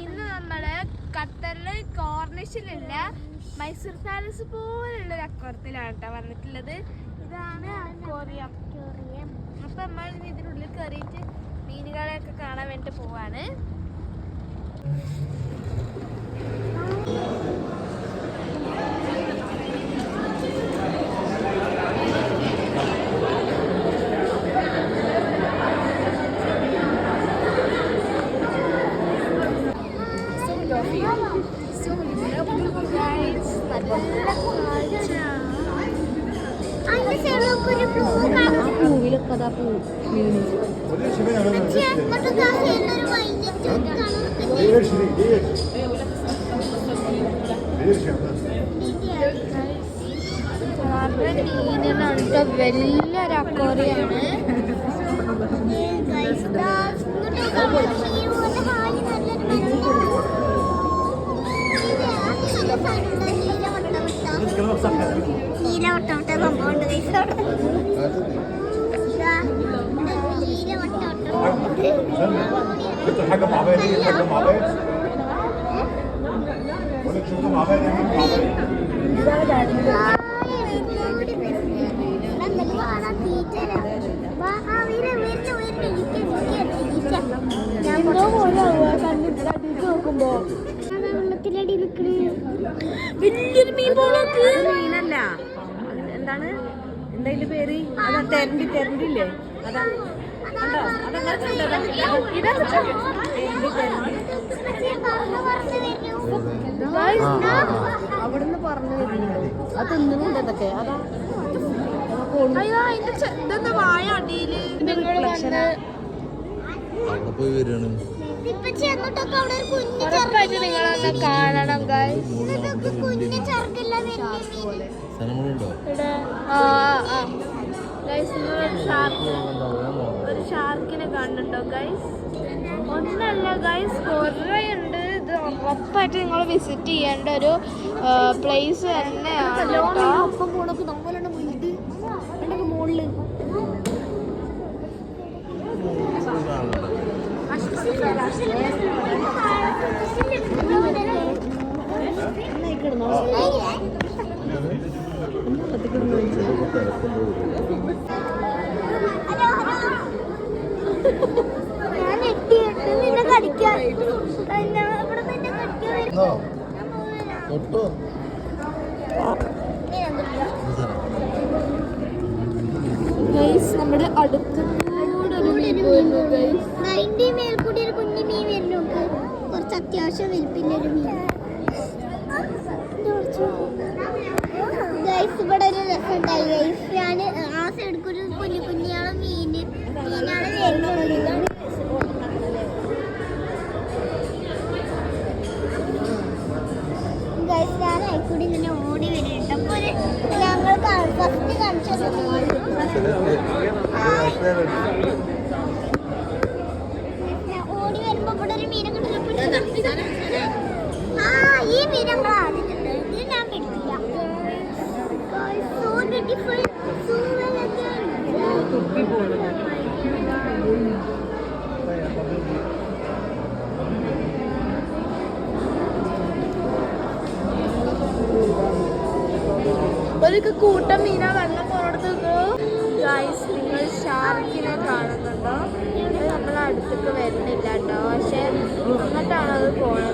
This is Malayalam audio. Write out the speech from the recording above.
ഇന്ന് നമ്മള് ഖത്തറില് കോർണിഷിലുള്ള മൈസൂർ പാലസ് പോലുള്ള ഒരു അക്വാറിയത്തിലാണ് കേട്ടോ വന്നിട്ടുള്ളത്. ഇതാണ് അക്വാറിയം. അപ്പൊ നമ്മൾ ഇതിനുള്ളിൽ കയറിയിട്ട് മീനുകളെയൊക്കെ കാണാൻ വേണ്ടി പോവാണ്. വലിയൊരു അക്വാറിയാണ്. നീല വട്ടവട്ട സംഭവമുണ്ട്. വലിയൊരു മീനല്ല, എന്താണ് എന്തായാലും പേര്? അതാ തെരണ്ടില്ലേ? അതാ അവിടുന്ന് പറഞ്ഞു അതൊന്നുണ്ട്. ഇതൊക്കെ അതാ വായ അടിയില് നിങ്ങളൊന്ന് കാണണം. ഒരു ഷാർക്കിനെ കാണുന്നുണ്ടോ ഗൈസ്? ഒന്നല്ല ഗൈസ്, കുറേ ഉണ്ട്. ഇത് ഉറപ്പായിട്ട് നിങ്ങൾ വിസിറ്റ് ചെയ്യേണ്ട ഒരു പ്ലേസ് തന്നെയാണ്. മുകളില് ഞാൻ എത്തിയിട്ട് നിന്നെ കടിക്കാൻ നമ്മുടെ അടുത്ത് മേൽക്കൂടി ഒരു കുഞ്ഞു മീൻ വരുന്നു. കുറച്ച് അത്യാവശ്യം വലിപ്പിന്റെ ഒരു മീൻ. ഇവിടെ ഒരു രസമുണ്ടായി ഗൈസ്. ഞാൻ ആ സൈഡിൽ ഒരു കുഞ്ഞു കുഞ്ഞാളെ മീനാണ് വരുന്നത്. ഗൈസ് ഞാൻ ആയിക്കൂടി ഇങ്ങനെ ഓടി വരുന്നുണ്ട്. അപ്പൊ ഞങ്ങൾ ഫസ്റ്റ് കാണിച്ചത് ഓടി വരുമ്പോ ഇവിടെ ഒരു മീനെ കിട്ടുന്ന ഈ മീൻ നമ്മൾ ആദ്യമുണ്ട്. ഇത് ഞാൻ കിട്ടില്ല. So beautiful, so ഒരു കൂട്ടം മീന വെള്ളം പോണടുത്ത് ഗൈസ് നിങ്ങൾ ഷാർക്കിനെ കാണുന്നുണ്ടോ? നമ്മളെ അടുത്തേക്ക് വരുന്നില്ല കേട്ടോ, പക്ഷെ അങ്ങോട്ടാണ് അത് പോണത്.